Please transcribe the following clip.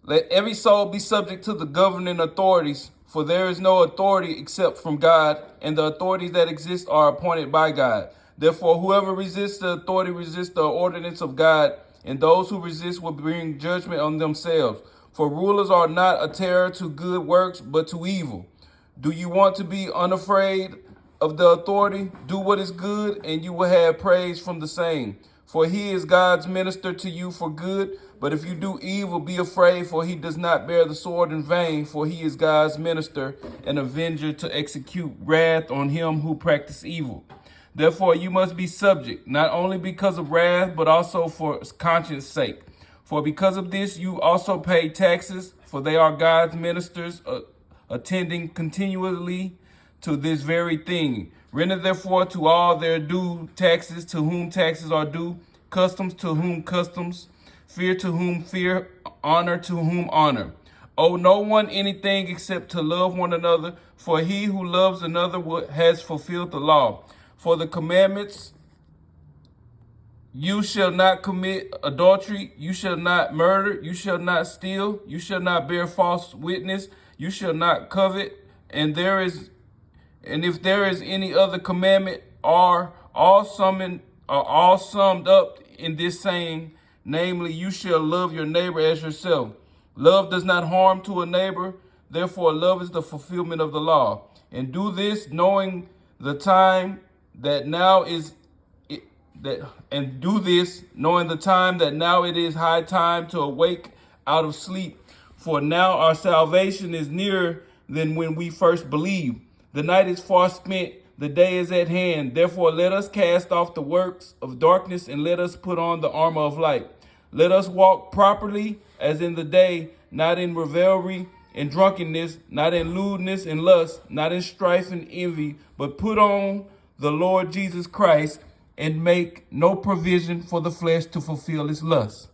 Let every soul be subject to the governing authorities, for there is no authority except from God, and the authorities that exist are appointed by God. Therefore, whoever resists the authority resists the ordinance of God, and those who resist will bring judgment on themselves. For rulers are not a terror to good works, but to evil. Do you want to be unafraid of the authority? Do what is good, and you will have praise from the same. For he is God's minister to you for good. But if you do evil, be afraid, for he does not bear the sword in vain, for he is God's minister, an avenger to execute wrath on him who practice evil. Therefore you must be subject, not only because of wrath, but also for conscience sake. For because of this you also pay taxes, for they are God's ministers, attending continually to this very thing. Render therefore to all their due, taxes to whom taxes are due, customs to whom customs, fear to whom fear, honor to whom honor. Owe no one anything except to love one another, for he who loves another has fulfilled the law. For the commandments: you shall not commit adultery, you shall not murder, you shall not steal, you shall not bear false witness, you shall not covet, and if there is any other commandment, are all summed up in this saying, namely, you shall love your neighbor as yourself. Love does not harm to a neighbor, therefore love is the fulfillment of the law. And do this knowing the time that now is it is high time to awake out of sleep, for now our salvation is nearer than when we first believed. The night is far spent, the day is at hand. Therefore let us cast off the works of darkness, and let us put on the armor of light. Let us walk properly as in the day, not in revelry and drunkenness, not in lewdness and lust, not in strife and envy, but put on the Lord Jesus Christ, and make no provision for the flesh to fulfill its lusts.